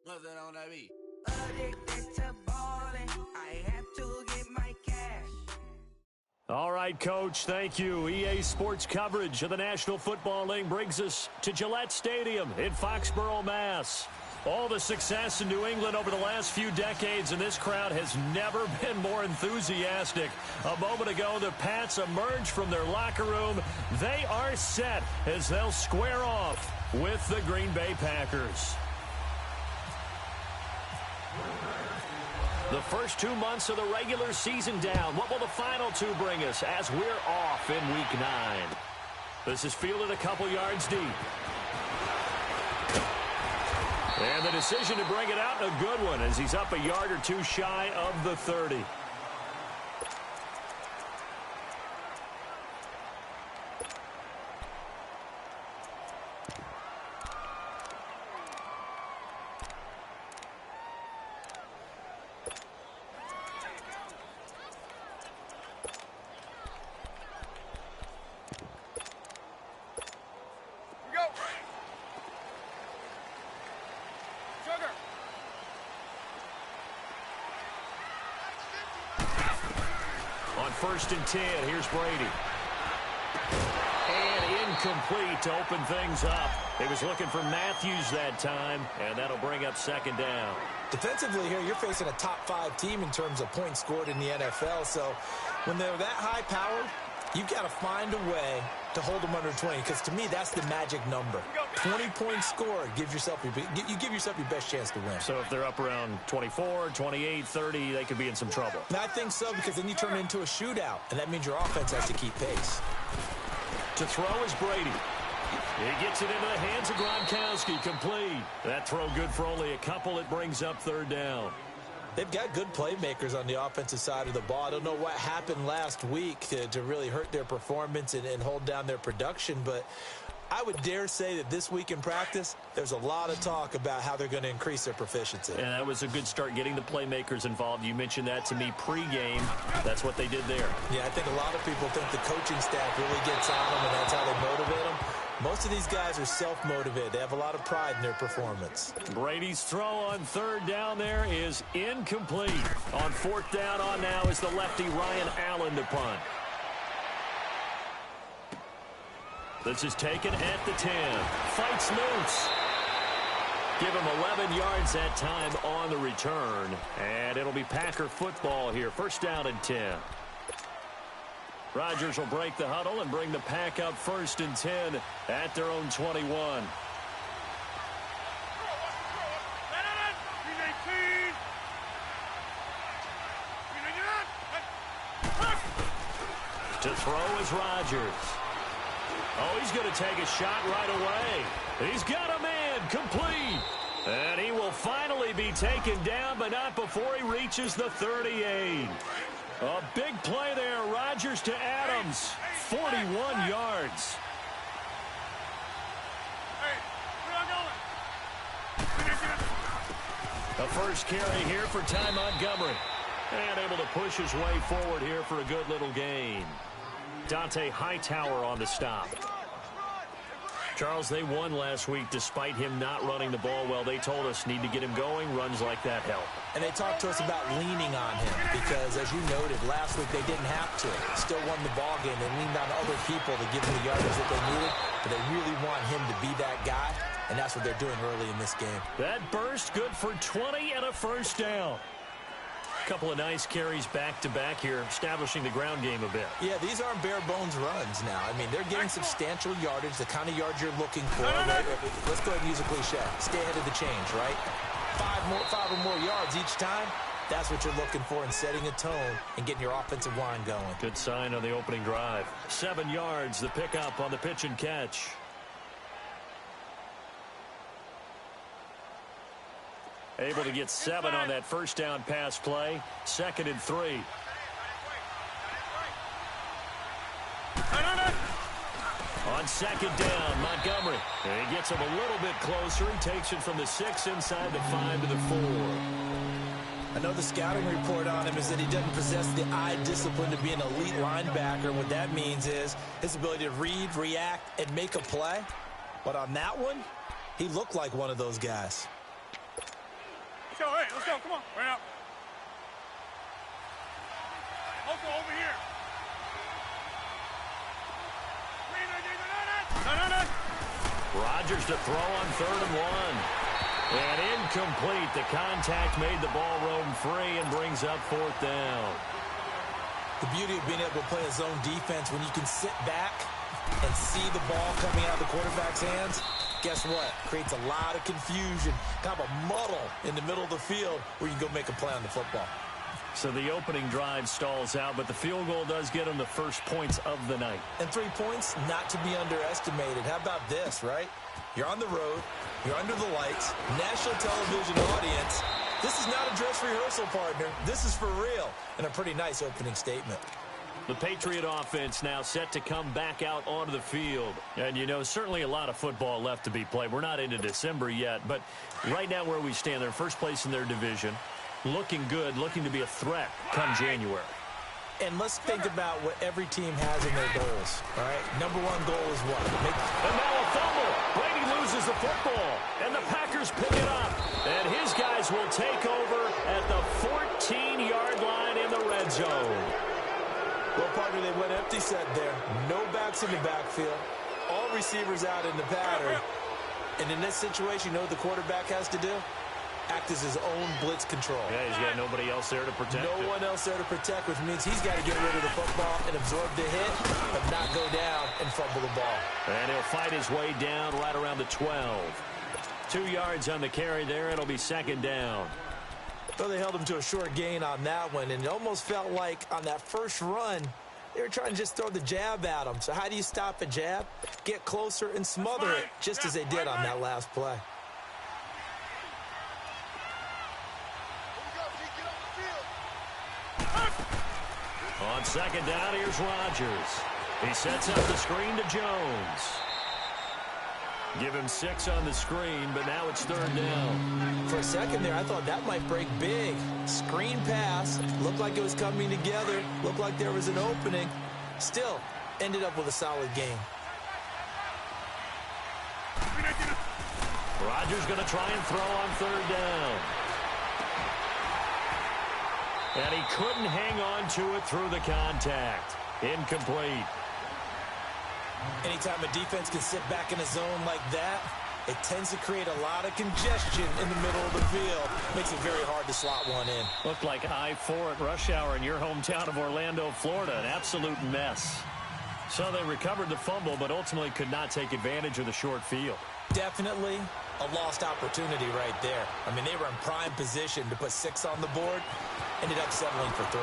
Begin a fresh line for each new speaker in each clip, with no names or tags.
What's that on that beat?
Addicted to ballin', I have to get my cash.
All right, Coach, thank you. EA Sports coverage of the National Football League brings us to Gillette Stadium in Foxborough, Mass. All the success in New England over the last few decades, and this crowd has never been more enthusiastic. A moment ago, the Pats emerged from their locker room. They are set as they'll square off with the Green Bay Packers. The first 2 months of the regular season down. What will the final two bring us as we're off in Week 9? This is fielded a couple yards deep. And the decision to bring it out, a good one, as he's up a yard or two shy of the 30. First and 10, here's Brady. And incomplete to open things up. He was looking for Matthews that time, and that'll bring up second down.
Defensively here, you're facing a top 5 team in terms of points scored in the NFL, so when they're that high-powered, you've got to find a way to hold them under 20, because to me, that's the magic number. 20 points scored, you give yourself your best chance to win.
So if they're up around 24, 28, 30, they could be in some trouble.
And I think so, because then you turn it into a shootout, and that means your offense has to keep pace.
To throw is Brady. He gets it into the hands of Gronkowski, complete. That throw good for only a couple. It brings up third down.
They've got good playmakers on the offensive side of the ball. I don't know what happened last week to really hurt their performance and hold down their production, but I would dare say that this week in practice, there's a lot of talk about how they're going to increase their proficiency.
And that was a good start, getting the playmakers involved. You mentioned that to me pregame. That's what they did there.
Yeah, I think a lot of people think the coaching staff really gets on them, and that's how they motivate them. Most of these guys are self-motivated. They have a lot of pride in their performance.
Brady's throw on third down there is incomplete. On fourth down on now is the lefty Ryan Allen to punt. This is taken at the 10. Fights loose. Give him 11 yards that time on the return. And it'll be Packer football here. First down and 10. Rodgers will break the huddle and bring the Pack up first and 10 at their own 21. To throw is Rodgers. Oh, he's going to take a shot right away. He's got a man, complete. And he will finally be taken down, but not before he reaches the 38. A big play there, Rodgers to Adams, 41 yards. The first carry here for Ty Montgomery. And able to push his way forward here for a good little gain. Dante Hightower on the stop. Charles, they won last week despite him not running the ball well. They told us need to get him going. Runs like that help.
And they talked to us about leaning on him because, as you noted, last week they didn't have to. Still won the ball game. They leaned on other people to give them the yardage that they needed, but they really want him to be that guy, and that's what they're doing early in this game.
That burst good for 20 and a first down. Couple of nice carries back-to-back here, establishing the ground game a bit.
Yeah, these aren't bare-bones runs now. I mean, they're getting substantial yardage, the kind of yards you're looking for. Right? Let's go ahead and use a cliche. Stay ahead of the change, right? Five or more yards each time. That's what you're looking for in setting a tone and getting your offensive line going.
Good sign on the opening drive. 7 yards, the pickup on the pitch and catch. Able to get 7 on that first down pass play. 2nd and 3. On 2nd down, Montgomery. And he gets him a little bit closer. He takes it from the 6 inside the 5 to the 4.
I know the scouting report on him is that he doesn't possess the eye discipline to be an elite linebacker. What that means is his ability to read, react, and make a play. But on that one, he looked like one of those guys.
Let's go. Hey, let's go. Come on. Right up. Local over here. No.
Rodgers to throw on 3rd and 1. And incomplete. The contact made the ball roam free and brings up 4th down.
The beauty of being able to play a zone defense when you can sit back and see the ball coming out of the quarterback's hands, guess what? Creates a lot of confusion, kind of a muddle in the middle of the field where you can go make a play on the football.
So the opening drive stalls out, but the field goal does get them the first points of the night.
And 3 points, not to be underestimated. How about this, right? You're on the road. You're under the lights. National television audience. This is not a dress rehearsal, partner. This is for real. And a pretty nice opening statement.
The Patriot offense now set to come back out onto the field. And, you know, certainly a lot of football left to be played. We're not into December yet, but right now where we stand, they're first place in their division. Looking good, looking to be a threat come January.
And let's think about what every team has in their goals, all right? Number one goal is what?
And now a fumble. Brady loses the football, and the Packers pick it up. And his guys will take over at the 14-yard line in the red zone.
Well, partner, they went empty set there. No backs in the backfield. All receivers out in the pattern. And in this situation, you know what the quarterback has to do? Act as his own blitz control.
Yeah, he's got nobody else there to protect
No one else there to protect, which means he's got to get rid of the football and absorb the hit, but not go down and fumble the ball.
And he'll fight his way down right around the 12. 2 yards on the carry there. It'll be 2nd down.
Well, they held him to a short gain on that one, and it almost felt like on that first run, they were trying to just throw the jab at him. So how do you stop a jab? Get closer and smother it, just as they did on that last play.
On 2nd down, here's Rodgers. He sets up the screen to Jones. Give him 6 on the screen, but now it's 3rd down.
For a second there, I thought that might break big. Screen pass. Looked like it was coming together. Looked like there was an opening. Still, ended up with a solid game.
Rodgers going to try and throw on 3rd down. And he couldn't hang on to it through the contact. Incomplete.
Anytime a defense can sit back in a zone like that, it tends to create a lot of congestion in the middle of the field. Makes it very hard to slot one in.
Looked like I-4 at rush hour in your hometown of Orlando, Florida. An absolute mess. So they recovered the fumble, but ultimately could not take advantage of the short field.
Definitely a lost opportunity right there. I mean, they were in prime position to put 6 on the board. Ended up settling for 3.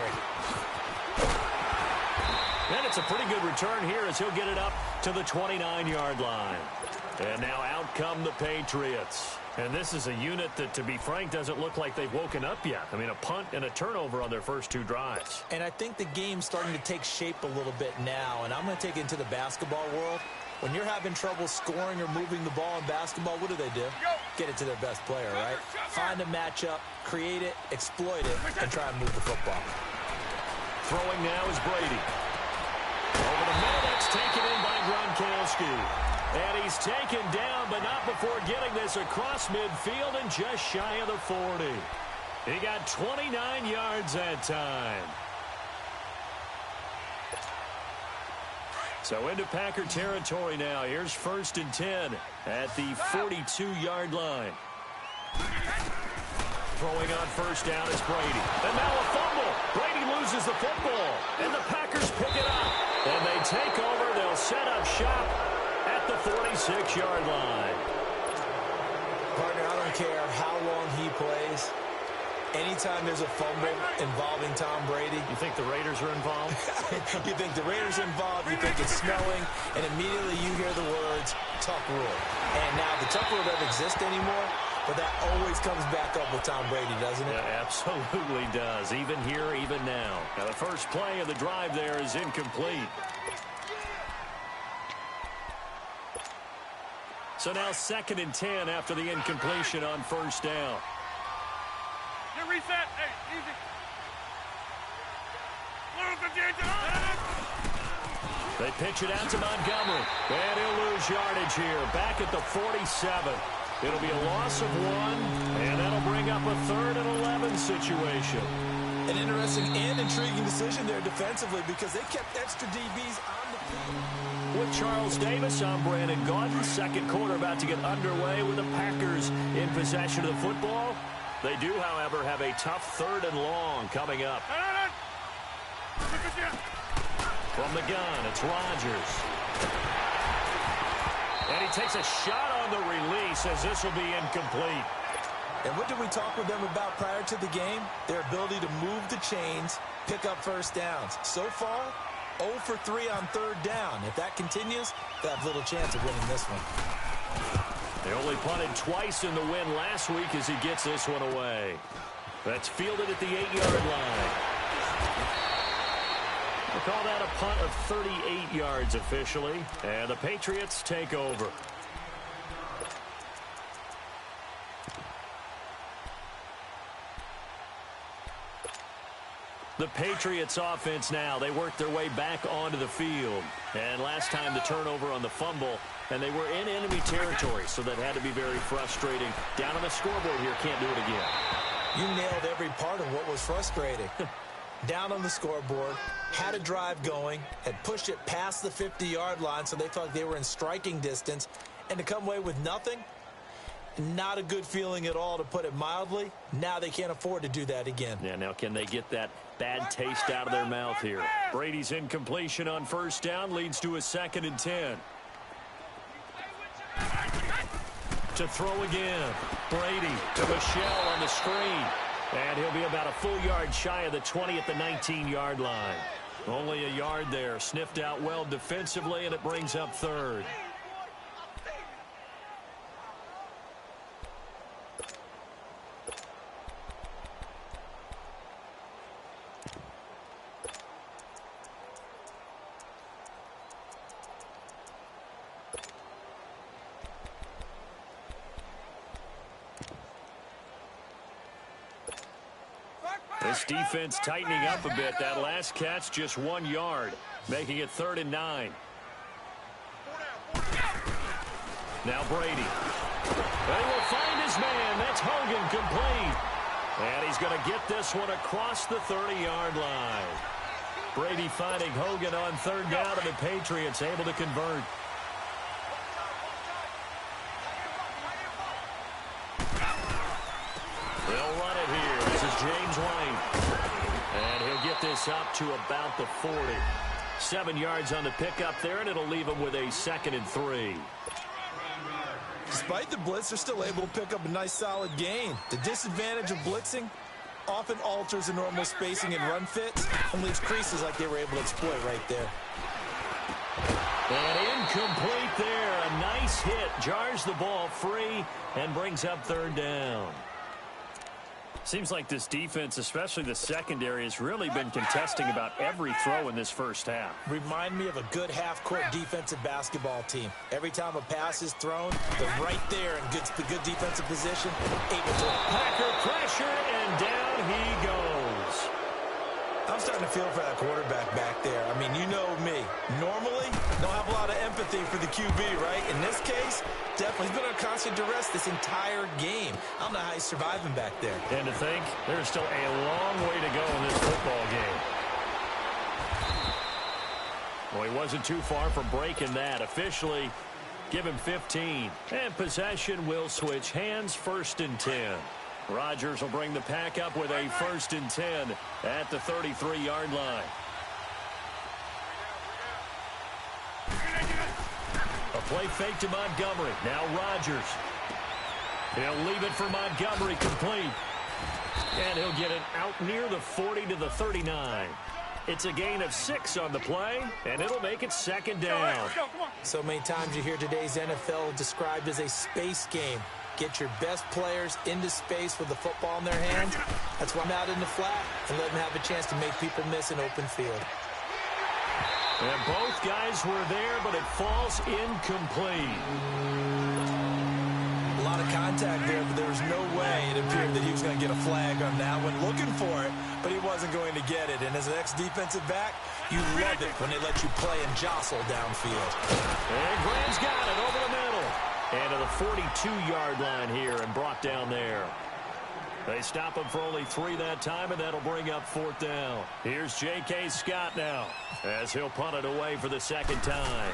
And it's a pretty good return here as he'll get it up to the 29-yard line. And now out come the Patriots. And this is a unit that, to be frank, doesn't look like they've woken up yet. I mean, a punt and a turnover on their first 2 drives.
And I think the game's starting to take shape a little bit now. And I'm going to take it into the basketball world. When you're having trouble scoring or moving the ball in basketball, what do? Get it to their best player, right? Find a matchup, create it, exploit it, and try and move the football.
Throwing now is Brady. Over the middle, that's taken in by Gronkowski. And he's taken down, but not before getting this across midfield and just shy of the 40. He got 29 yards that time. So into Packer territory now. Here's 1st and 10 at the 42-yard line. Throwing on 1st down is Brady. And now a fumble. Brady loses the football. And the Packers pick it up. And they take over. They'll set up shop at the 46-yard line.
Partner, I don't care how long he plays. Anytime there's a fumble involving Tom Brady.
You think the Raiders are involved?
You think the Raiders are involved, you think it's snowing, and immediately you hear the words, Tuck rule. And now the Tuck rule doesn't exist anymore, but that always comes back up with Tom Brady, doesn't it?
Yeah, absolutely does. Even here, even now. Now the first play of the drive there is incomplete. So now 2nd and 10 after the incompletion on 1st down.
Get reset. Hey, easy.
They pitch it out to Montgomery. And he'll lose yardage here. Back at the 47. It'll be a loss of 1, and that'll bring up a 3rd and 11 situation.
An interesting and intriguing decision there defensively because they kept extra DBs on the field.
With Charles Davis, I'm Brandon Gaudin. Second quarter about to get underway with the Packers in possession of the football. They do, however, have a tough 3rd and long coming up. From the gun, it's Rodgers. And he takes a shot on the release as this will be incomplete.
And what did we talk with them about prior to the game? Their ability to move the chains, pick up first downs. So far, 0 for 3 on 3rd down. If that continues, they have little chance of winning this one.
They only punted twice in the win last week as he gets this one away. That's fielded at the 8-yard line. We'll call that a punt of 38 yards officially, and the Patriots take over. The Patriots offense now, they work their way back onto the field. And last time the turnover on the fumble, and they were in enemy territory, so that had to be very frustrating. Down on the scoreboard here, can't do it again.
You nailed every part of what was frustrating. Down on the scoreboard, had a drive going, had pushed it past the 50-yard line, so they thought they were in striking distance, and to come away with nothing, not a good feeling at all, to put it mildly. Now they can't afford to do that again.
Yeah, now can they get that bad taste out of their mouth here? Brady's incompletion on 1st down leads to a 2nd and 10. To throw again. Brady to Michel on the screen. And he'll be about a full yard shy of the 20 at the 19-yard line. Only a yard there. Sniffed out well defensively, and it brings up 3rd. This defense tightening up a bit. That last catch just 1 yard, making it 3rd and 9. Now Brady. They will find his man. That's Hogan, complete. And he's going to get this one across the 30-yard line. Brady finding Hogan on 3rd down, and the Patriots able to convert. They'll run it here. This is James White. And he'll get this up to about the 40. 7 yards on the pickup there, and it'll leave him with a 2nd and 3.
Despite the blitz, they're still able to pick up a nice solid gain. The disadvantage of blitzing often alters the normal spacing and run fits and leaves creases like they were able to exploit right there.
And incomplete there. A nice hit. Jars the ball free and brings up 3rd down. Seems like this defense, especially the secondary, has really been contesting about every throw in this first half.
Remind me of a good half-court defensive basketball team. Every time a pass is thrown, they're right there in good defensive position, able to...
Packer pressure, and down he goes.
I'm starting to feel for that quarterback back there. I mean, you know me. Normally, don't have a lot of empathy for the QB, right? In this case, definitely he's been under constant duress this entire game. I don't know how he's surviving back there.
And to think, there's still a long way to go in this football game. Well, he wasn't too far from breaking that. Officially, give him 15. And possession will switch hands, 1st and 10. Rodgers will bring the pack up with a 1st and 10 at the 33-yard line. A play fake to Montgomery. Now Rodgers. He'll leave it for Montgomery, complete. And he'll get it out near the 40 to the 39. It's a gain of 6 on the play, and it'll make it 2nd down.
So many times you hear today's NFL described as a space game. Get your best players into space with the football in their hands. That's why I'm out in the flat and let them have a chance to make people miss an open field.
And both guys were there, but it falls incomplete.
A lot of contact there, but there was no way it appeared that he was going to get a flag on that one. Looking for it, but he wasn't going to get it. And as an ex-defensive back, you love it when they let you play and jostle downfield.
And Graham's got it over the middle. And to the 42-yard line here and brought down there. They stop him for only 3 that time, and that'll bring up 4th down. Here's J.K. Scott now as he'll punt it away for the 2nd time.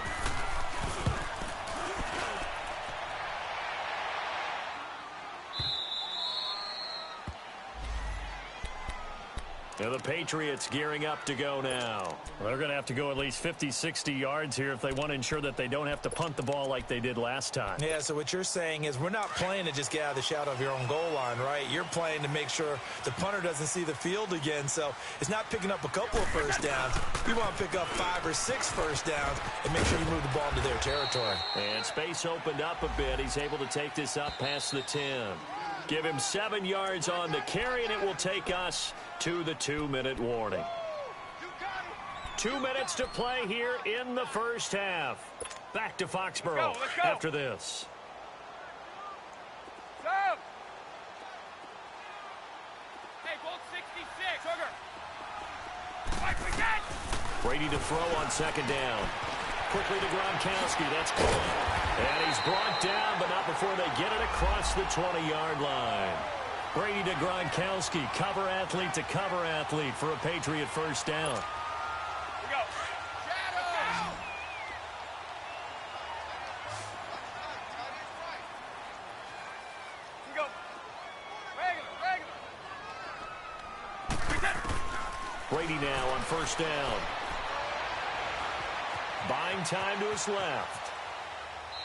And the Patriots gearing up to go now.
Well, they're going to have to go at least 50, 60 yards here if they want to ensure that they don't have to punt the ball like they did last time.
Yeah, so what you're saying is we're not playing to just get out of the shadow of your own goal line, right? You're playing to make sure the punter doesn't see the field again. So it's not picking up a couple of first downs. You want to pick up 5 or 6 first downs and make sure you move the ball into their territory.
And space opened up a bit. He's able to take this up past the 10. Give him 7 yards on the carry, and it will take us to the 2-minute warning. 2 minutes to play here in the first half. Back to Foxborough
Let's go.
after this.
Stop. Hey, Bolt 66. Sugar. Fight again.
Brady to throw on 2nd down. Quickly to Gronkowski. That's good. And he's brought down, but not before they get it across the 20-yard line. Brady to Gronkowski. Cover athlete to cover athlete for a Patriot first down.
Here we go. Shadow. Here we go. Regular.
Brady now on first down. Buying time to his left.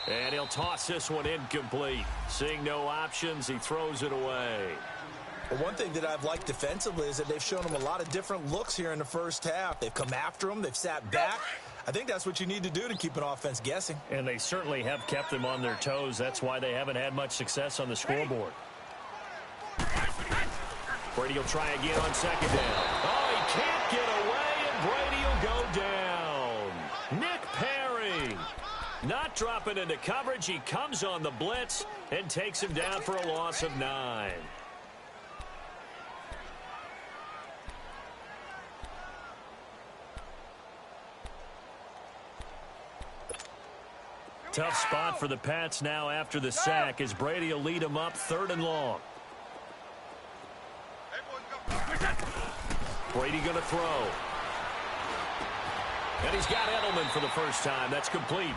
And he'll toss this one incomplete. Seeing no options, he throws it away.
Well, one thing that I've liked defensively is that they've shown him a lot of different looks here in the first half. They've come after him. They've sat back. I think that's what you need to do to keep an offense guessing.
And they certainly have kept them on their toes. That's why they haven't had much success on the scoreboard.
Brady will try again on 2nd down. Oh, he can't get away, and Brady will go down. Nick Perry not dropping into coverage. He comes on the blitz and takes him down for a loss of 9.
Tough spot for the Pats now after the sack as Brady will lead them up 3rd and long.
Brady going to throw. And he's got Edelman for the first time. That's complete.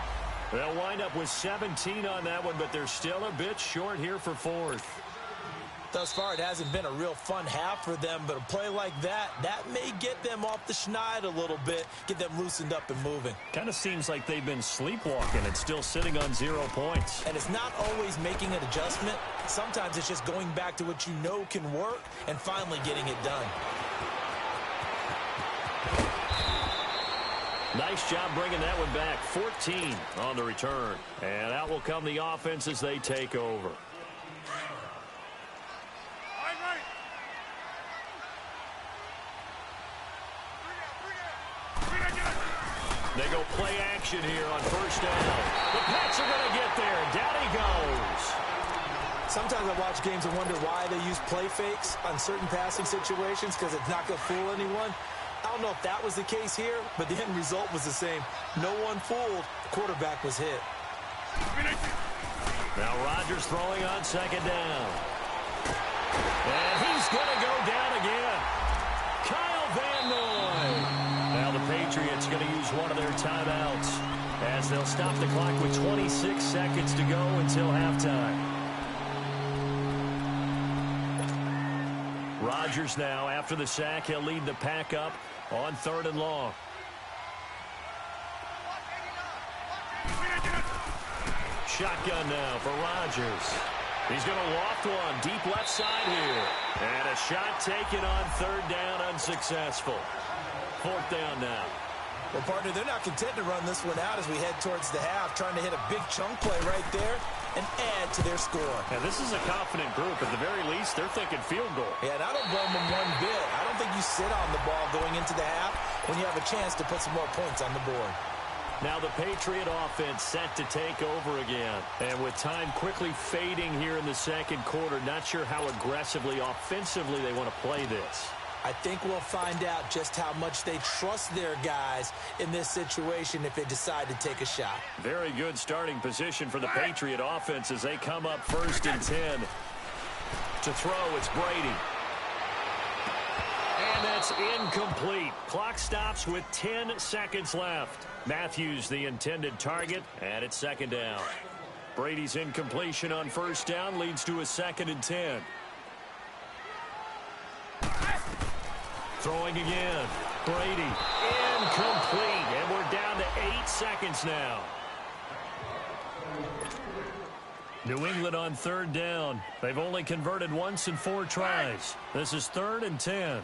They'll wind up with 17 on that one, but they're still a bit short here for 4th.
Thus far, it hasn't been a real fun half for them, but a play like that may get them off the schneid a little bit, get them loosened up and moving.
Kind of seems like they've been sleepwalking and still sitting on 0 points.
And it's not always making an adjustment. Sometimes it's just going back to what you know can work and finally getting it done.
Nice job bringing that one back. 14 on the return. And out will come the offense as they take over. They go play action here on first down. The Pats are going to get there. Down he goes.
Sometimes I watch games and wonder why they use play fakes on certain passing situations because it's not going to fool anyone. I don't know if that was the case here, but the end result was the same. No one fooled. The quarterback was hit.
Now Rodgers throwing on 2nd down. And he's going to go down again. Kyle Van Noy. Now the Patriots going to use one of their timeouts as they'll stop the clock with 26 seconds to go until halftime. Rodgers now, after the sack, he'll lead the pack up on 3rd and long. Shotgun now for Rodgers. He's going to loft one deep left side here. And a shot taken on 3rd down, unsuccessful. 4th down now.
Well, partner, they're not content to run this one out as we head towards the half, trying to hit a big chunk play right there and add to their score.
Now, this is a confident group. At the very least, they're thinking field goal.
Yeah, and I don't blame them one bit. I don't think you sit on the ball going into the half when you have a chance to put some more points on the board.
Now the Patriot offense set to take over again. And with time quickly fading here in the 2nd quarter, not sure how aggressively, offensively they want to play this.
I think we'll find out just how much they trust their guys in this situation if they decide to take a shot.
Very good starting position for the Patriot offense as they come up 1st and 10. To throw, it's Brady. And that's incomplete. Clock stops with 10 seconds left. Matthews, the intended target, and it's 2nd down. Brady's incompletion on 1st down leads to a 2nd and 10. Throwing again. Brady, incomplete, and we're down to 8 seconds now. New England on 3rd down. They've only converted once in 4 tries. This is 3rd and 10.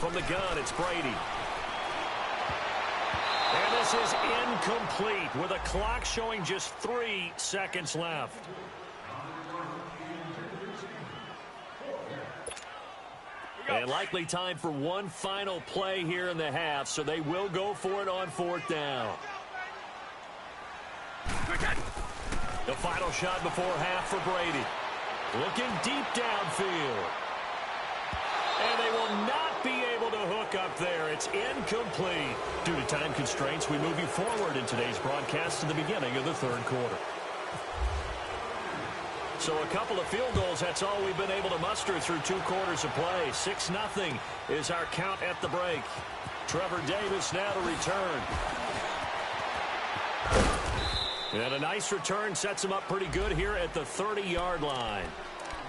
From the gun, it's Brady. And this is incomplete with a clock showing just 3 seconds left. And likely time for one final play here in the half, so they will go for it on 4th down. The final shot before half for Brady. Looking deep downfield. And they will not be able to hook up there. It's incomplete. Due to time constraints, we move you forward in today's broadcast to the beginning of the 3rd quarter. So a couple of field goals, that's all we've been able to muster through 2 quarters of play. 6-0 is our count at the break. Trevor Davis now to return. And a nice return sets him up pretty good here at the 30-yard line.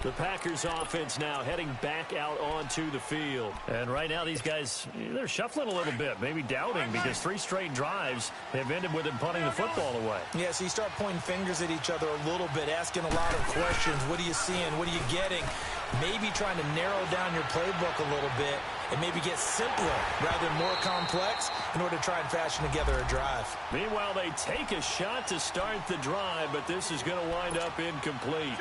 The Packers offense now heading back out onto the field. And right now these guys, they're shuffling a little bit, maybe doubting, because 3 straight drives have ended with them punting the football away.
Yeah, so you start pointing fingers at each other a little bit, asking a lot of questions. What are you seeing? What are you getting? Maybe trying to narrow down your playbook a little bit and maybe get simpler rather than more complex in order to try and fashion together a drive.
Meanwhile, they take a shot to start the drive, but this is going to wind up incomplete.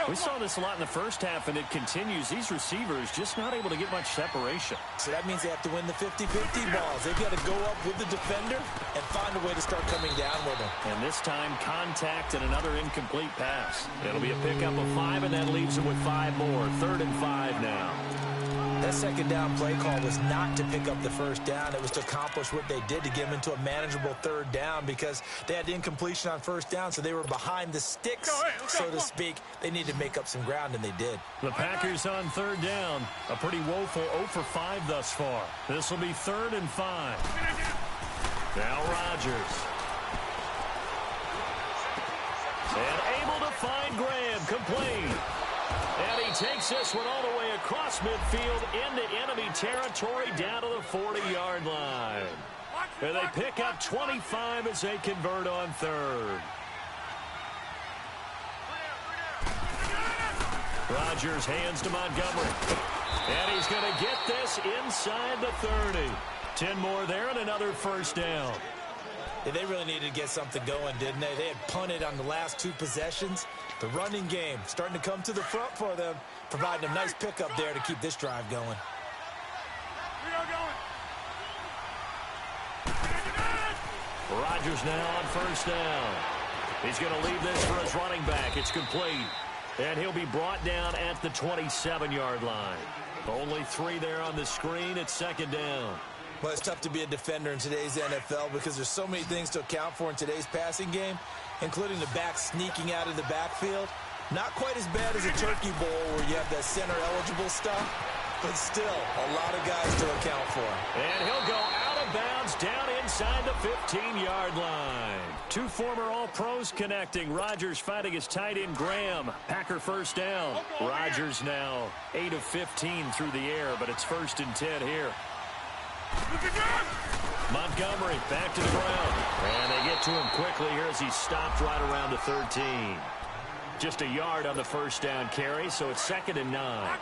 We saw this a lot in the first half, and it continues. These receivers just not able to get much separation.
So that means they have to win the 50-50 balls. They've got to go up with the defender and find a way to start coming down with them.
And this time, contact and another incomplete pass. It'll be a pickup of 5, and that leaves them with 5 more. 3rd and 5 now.
That 2nd down play call was not to pick up the 1st down. It was to accomplish what they did to get them into a manageable 3rd down because they had incompletion on 1st down, so they were behind the sticks, so to speak. They needed to make up some ground, and they did.
The Packers on 3rd down. A pretty woeful 0 for 5 thus far. This will be 3rd and 5. Now Rodgers. And able to find Graham, complete. And he takes this one all the way across midfield into enemy territory down to the 40-yard line. And they pick up 25 as they convert on 3rd. Rodgers hands to Montgomery. And he's going to get this inside the 30. 10 more there and another 1st down.
Yeah, they really needed to get something going, didn't they? They had punted on the last 2 possessions. The running game starting to come to the front for them, providing a nice pickup there to keep this drive going.
Rodgers now on 1st down. He's going to leave this for his running back. It's complete. And he'll be brought down at the 27-yard line. Only 3 there on the screen. It's 2nd down.
Well, it's tough to be a defender in today's NFL because there's so many things to account for in today's passing game, including the back sneaking out of the backfield. Not quite as bad as a turkey bowl where you have that center-eligible stuff, but still a lot of guys to account for.
And he'll go out of bounds down inside the 15-yard line. 2 former All-Pros connecting. Rodgers fighting his tight end Graham. Packer 1st down. Rodgers now 8 of 15 through the air, but it's 1st and 10 here. Montgomery back to the ground. And they get to him quickly here as he stopped right around the 13. Just a yard on the 1st down carry, so it's 2nd and 9.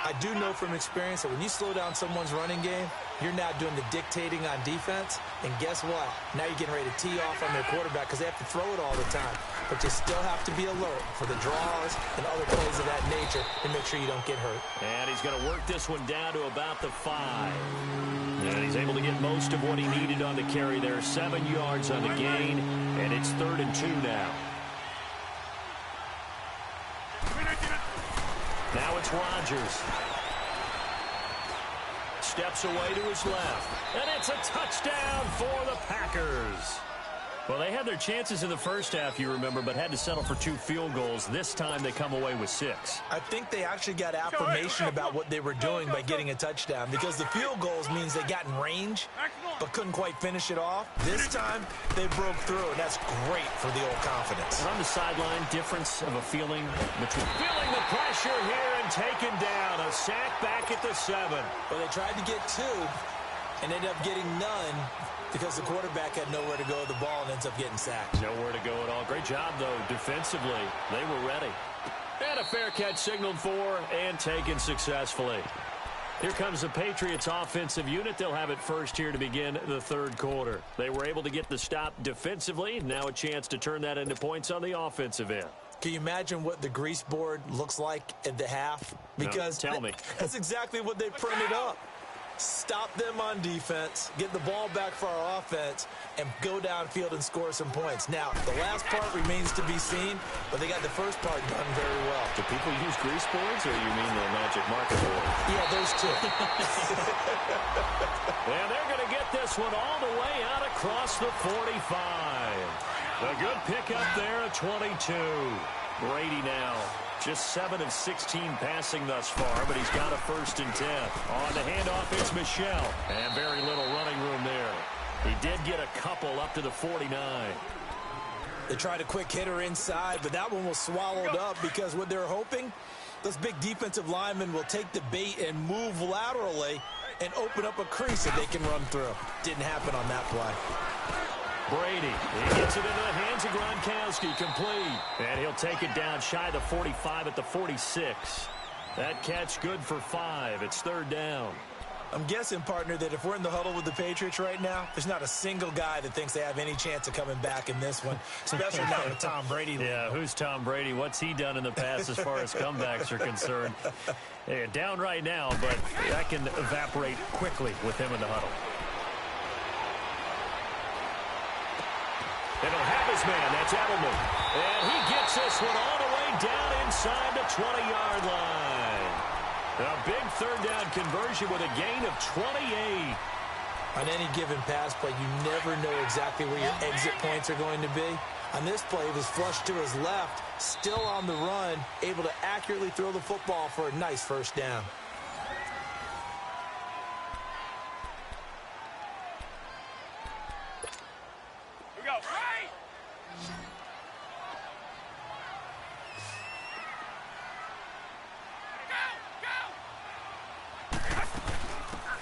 I do know from experience that when you slow down someone's running game, you're now doing the dictating on defense. And guess what? Now you're getting ready to tee off on their quarterback because they have to throw it all the time. But you still have to be alert for the draws and other plays of that nature to make sure you don't get hurt.
And he's going to work this one down to about the 5. And he's able to get most of what he needed on the carry there. 7 yards on the gain, and it's 3rd and 2 now. Now it's Rodgers. Steps away to his left. And it's a touchdown for the Packers. Well, they had their chances in the first half, you remember, but had to settle for 2 field goals. This time they come away with 6.
I think they actually got affirmation about what they were doing by getting a touchdown, because the field goals means they got in range but couldn't quite finish it off. This time they broke through, and that's great for the old confidence.
And on the sideline, difference of a feeling between feeling the pressure here and taken down. A sack back at the 7.
Well, they tried to get 2 and ended up getting none because the quarterback had nowhere to go with the ball and ends up getting sacked.
Nowhere to go at all. Great job, though, defensively. They were ready. And a fair catch signaled for and taken successfully. Here comes the Patriots offensive unit. They'll have it first here to begin the third quarter. They were able to get the stop defensively. Now a chance to turn that into points on the offensive end.
Can you imagine what the grease board looks like at the half? Because
no, tell me.
That's exactly what they printed up. Stop them on defense, get the ball back for our offense, and go downfield and score some points. Now, the last part remains to be seen, but they got the first part done very well.
Do people use grease boards, or you mean the magic marker board?
Yeah, those two.
And they're going to get this one all the way out across the 45. A good pickup there at 22. Brady now. Just 7 of 16 passing thus far, but he's got a 1st and 10. On the handoff, it's Michel. And very little running room there. He did get a couple up to the 49.
They tried a quick hitter inside, but that one was swallowed up because what they're hoping, those big defensive linemen will take the bait and move laterally and open up a crease that they can run through. Didn't happen on that play.
Brady, he gets it into the hands of Gronkowski, complete. And he'll take it down shy of the 45 at the 46. That catch good for 5. It's 3rd down.
I'm guessing, partner, that if we're in the huddle with the Patriots right now, there's not a single guy that thinks they have any chance of coming back in this one, especially not with Tom Brady.
Yeah, who's Tom Brady? What's he done in the past as far as comebacks are concerned? Yeah, down right now, but that can evaporate quickly with him in the huddle. And he'll have his man. That's Edelman. And he gets this one all the way down inside the 20-yard line. A big 3rd down conversion with a gain of 28.
On any given pass play, you never know exactly where your exit points are going to be. On this play, it was flushed to his left, still on the run, able to accurately throw the football for a nice 1st down.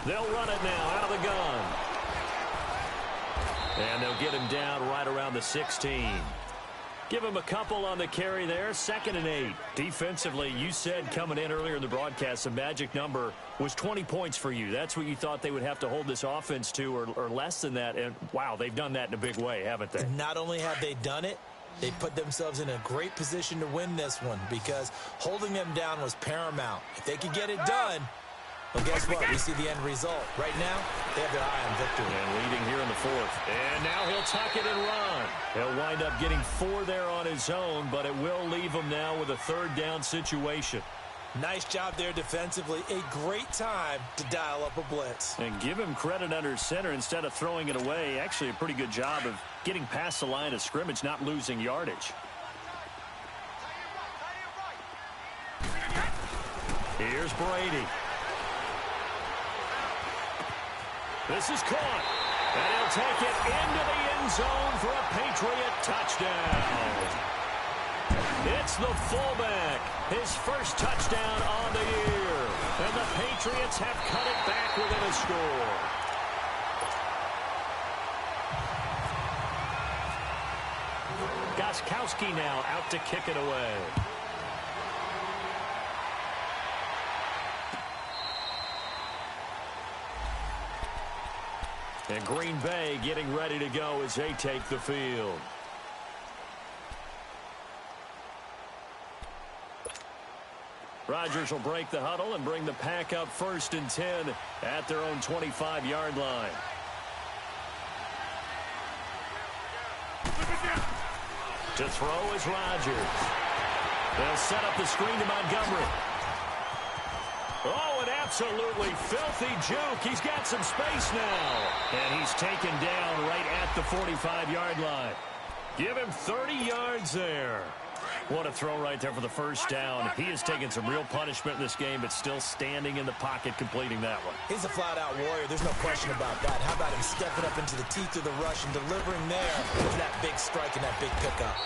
They'll run it now out of the gun. And they'll get him down right around the 16. Give him a couple on the carry there. 2nd and 8. Defensively, you said coming in earlier in the broadcast, the magic number was 20 points for you. That's what you thought they would have to hold this offense to, or less than that. And, wow, they've done that in a big way, haven't they?
Not only have they done it, they put themselves in a great position to win this one because holding them down was paramount. If they could get it done, well, guess what? We see the end result. Right now, they have their eye on victory.
And leading here in the 4th. And now he'll tuck it and run. He'll wind up getting 4 there on his own, but it will leave him now with a 3rd down situation.
Nice job there defensively. A great time to dial up a blitz.
And give him credit under center instead of throwing it away. Actually, a pretty good job of getting past the line of scrimmage, not losing yardage. Here's Brady. This is caught. And he'll take it into the end zone for a Patriot touchdown. It's the fullback. His 1st touchdown on the year. And the Patriots have cut it back within a score. Gostkowski now out to kick it away. And Green Bay getting ready to go as they take the field. Rodgers will break the huddle and bring the pack up 1st and 10 at their own 25-yard line. To throw is Rodgers. They'll set up the screen to Montgomery. Oh, an absolutely filthy juke. He's got some space now. And he's taken down right at the 45-yard line. Give him 30 yards there. What a throw right there for the first down. He has taken some real punishment in this game, but still standing in the pocket completing that one.
He's a flat-out warrior. There's no question about that. How about him stepping up into the teeth of the rush and delivering there for that big strike and that big pickup.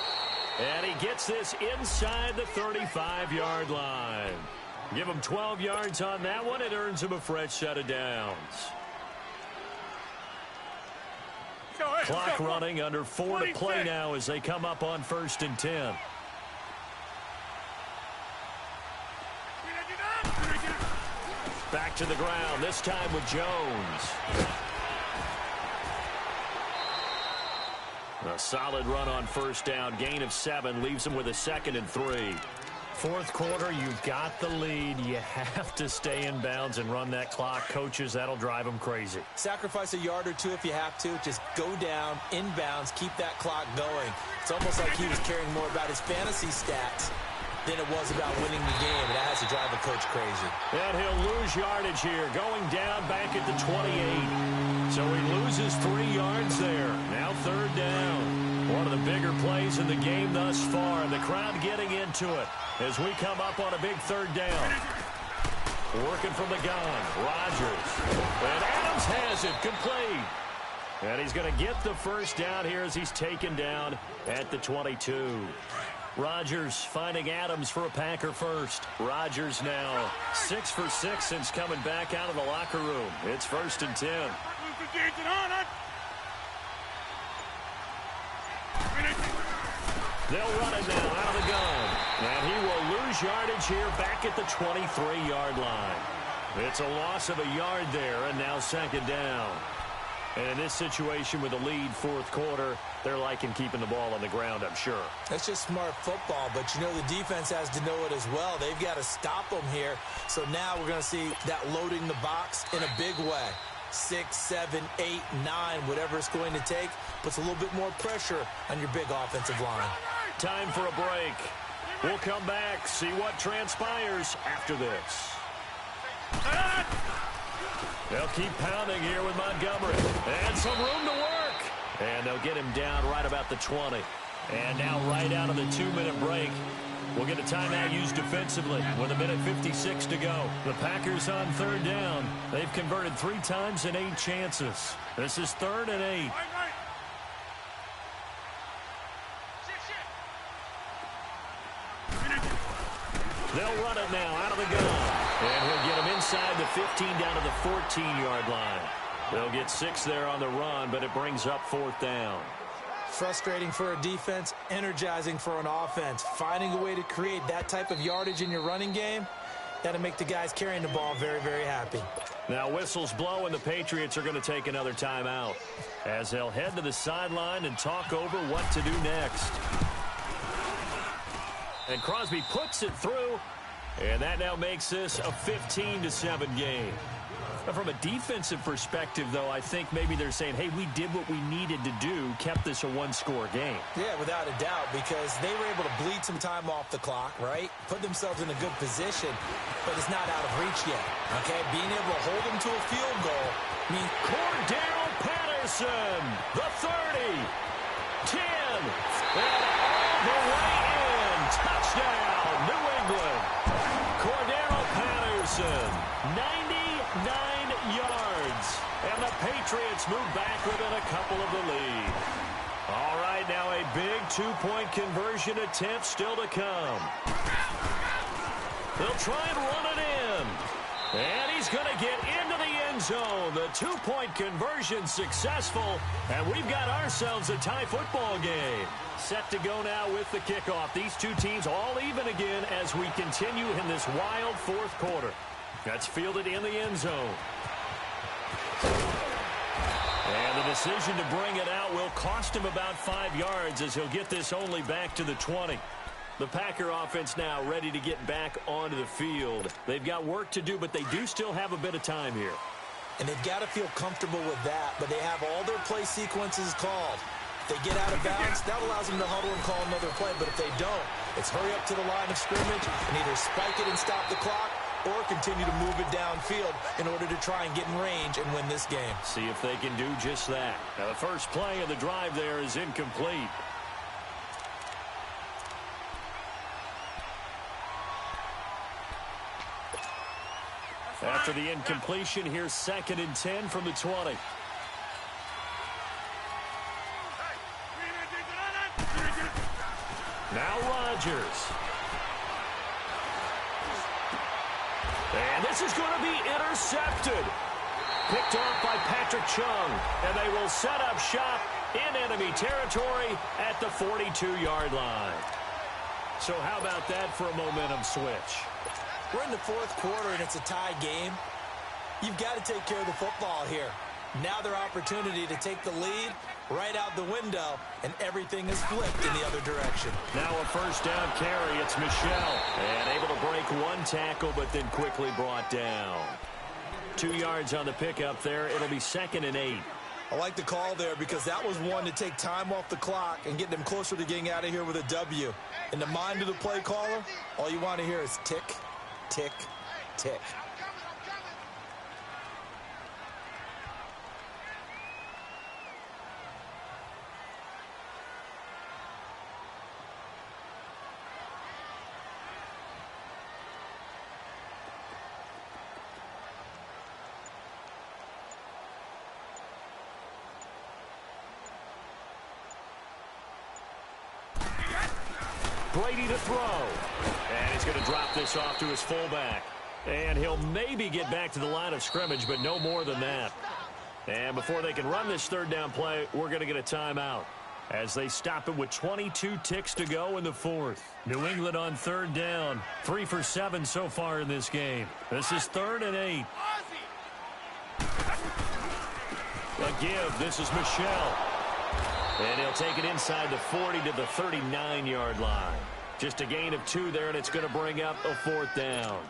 And he gets this inside the 35-yard line. Give him 12 yards on that one. It earns him a fresh set of downs. Clock running, under 4 to play now as they come up on 1st and 10. Back to the ground, this time with Jones. A solid run on 1st down. Gain of 7 leaves him with a 2nd and 3. 4th quarter, you've got the lead. You have to stay in bounds and run that clock. Coaches, that'll drive them crazy.
Sacrifice a yard or two if you have to. Just go down, inbounds, keep that clock going. It's almost like he was caring more about his fantasy stats than it was about winning the game. And that has to drive the coach crazy.
And he'll lose yardage here, going down back at the 28. So he loses 3 yards there. Now 3rd down. One of the bigger plays in the game thus far. The crowd getting into it as we come up on a big 3rd down. Working from the gun, Rodgers. And Adams has it, complete. And he's going to get the 1st down here as he's taken down at the 22. Rodgers finding Adams for a Packer first. Rodgers now 6 for 6 since coming back out of the locker room. It's 1st and 10. They'll run it now out of the gun. And he will lose yardage here back at the 23-yard line. It's a loss of a yard there, and now 2nd down. And in this situation with a lead 4th quarter, they're liking keeping the ball on the ground, I'm sure.
That's just smart football, but you know the defense has to know it as well. They've got to stop them here. So now we're going to see that loading the box in a big way. 6, 7, 8, 9, whatever it's going to take, puts a little bit more pressure on your big offensive line.
Time for a break. We'll come back, see what transpires after this. They'll keep pounding here with Montgomery. And some room to work. And they'll get him down right about the 20. And now right out of the 2-minute break, we'll get a timeout used defensively with 1:56 to go. The Packers on 3rd down. They've converted 3 times in 8 chances. This is 3rd and 8. They'll run it now out of the gun. And he'll get him inside the 15 down to the 14-yard line. They'll get 6 there on the run, but it brings up 4th down.
Frustrating for a defense, energizing for an offense. Finding a way to create that type of yardage in your running game, that'll make the guys carrying the ball very, very happy.
Now whistles blow, and the Patriots are going to take another timeout as they'll head to the sideline and talk over what to do next. And Crosby puts it through, and that now makes this a 15-7 game. But from a defensive perspective, though, I think maybe they're saying, hey, we did what we needed to do, kept this a 1-score game.
Yeah, without a doubt, because they were able to bleed some time off the clock, right? Put themselves in a good position, but it's not out of reach yet, okay? Being able to hold them to a field goal means...
Cordero Patterson, the 30, 10, and all the way in. Touchdown, New England. Cordero Patterson, 99 yards. And the Patriots move back within a couple of the lead. All right, now a big 2-point conversion attempt still to come. They'll try and run it in. And he's going to get into the end zone. The 2-point conversion successful. And we've got ourselves a tie football game. Set to go now with the kickoff. These two teams all even again as we continue in this wild 4th quarter. That's fielded in the end zone. And the decision to bring it out will cost him about 5 yards as he'll get this only back to the 20. The Packer offense now ready to get back onto the field. They've got work to do, but they do still have a bit of time here.
And they've got to feel comfortable with that, but they have all their play sequences called. If they get out of bounds, that allows them to huddle and call another play, but if they don't, it's hurry up to the line of scrimmage and either spike it and stop the clock or continue to move it downfield in order to try and get in range and win this game.
See if they can do just that. Now, the first play of the drive there is incomplete. After the incompletion, here's 2nd and 10 from the 20. Now Rodgers. And this is going to be intercepted. Picked off by Patrick Chung. And they will set up shop in enemy territory at the 42-yard line. So how about that for a momentum switch?
We're in the 4th quarter, and it's a tie game. You've got to take care of the football here. Now their opportunity to take the lead right out the window, and everything is flipped in the other direction.
Now a first down carry. It's Michel. And able to break one tackle, but then quickly brought down. 2 yards on the pickup there. It'll be 2nd and 8.
I like the call there because that was one to take time off the clock and get them closer to getting out of here with a W. In the mind of the play caller, all you want to hear is tick, tick, tick.
Brady to throw. And he's going to drop this off to his fullback. And he'll maybe get back to the line of scrimmage, but no more than that. And before they can run this 3rd down play, we're going to get a timeout as they stop it with 22 ticks to go in the 4th. New England on 3rd down. 3 for 7 so far in this game. This is 3rd and 8. A give. This is Michel. And he'll take it inside the 40 to the 39-yard line. Just a gain of 2 there, and it's going to bring up a 4th down.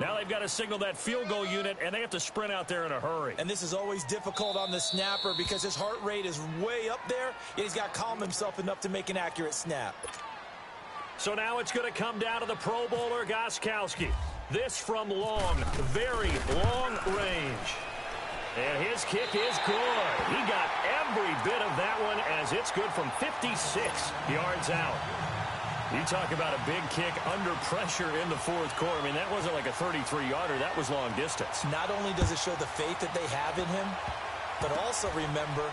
Now they've got to signal that field goal unit, and they have to sprint out there in a hurry.
And this is always difficult on the snapper because his heart rate is way up there, and he's got to calm himself enough to make an accurate snap.
So now it's going to come down to the Pro Bowler, Gostkowski. This from long, very long range. And his kick is good. He got every bit of that one as it's good from 56 yards out. You talk about a big kick under pressure in the 4th quarter. I mean, that wasn't like a 33-yarder. That was long distance.
Not only does it show the faith that they have in him, but also remember,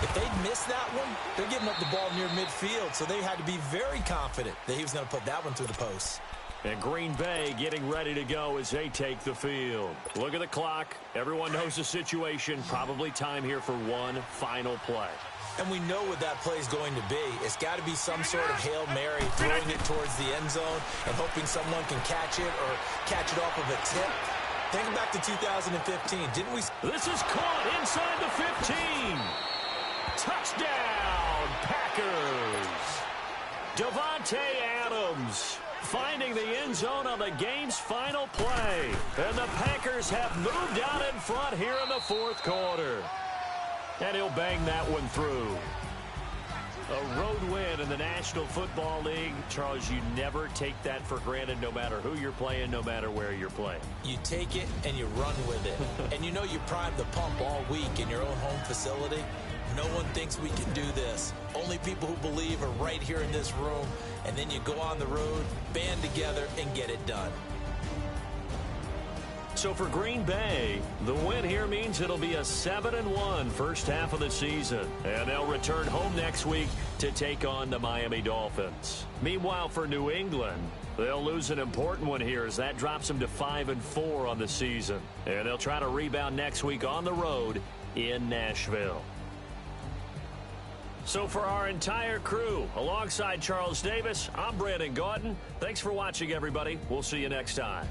if they'd missed that one, they're giving up the ball near midfield, so they had to be very confident that he was going to put that one through the post.
And Green Bay getting ready to go as they take the field. Look at the clock. Everyone knows the situation. Probably time here for one final play.
And we know what that play is going to be. It's got to be some sort of Hail Mary, throwing it towards the end zone and hoping someone can catch it or catch it off of a tip. Think back to 2015. Didn't we?
This is caught inside the 15. Touchdown, Packers. Davante Adams finding the end zone on the game's final play. And the Packers have moved out in front here in the 4th quarter. And he'll bang that one through. A road win in the National Football League. Charles, you never take that for granted no matter who you're playing, no matter where you're playing.
You take it and you run with it. And you know you primed the pump all week in your own home facility. No one thinks we can do this. Only people who believe are right here in this room. And then you go on the road, band together, and get it done.
So for Green Bay, the win here means it'll be a 7-1 first half of the season. And they'll return home next week to take on the Miami Dolphins. Meanwhile, for New England, they'll lose an important one here as that drops them to 5-4 on the season. And they'll try to rebound next week on the road in Nashville. So for our entire crew, alongside Charles Davis, I'm Brandon Gaudin. Thanks for watching, everybody. We'll see you next time.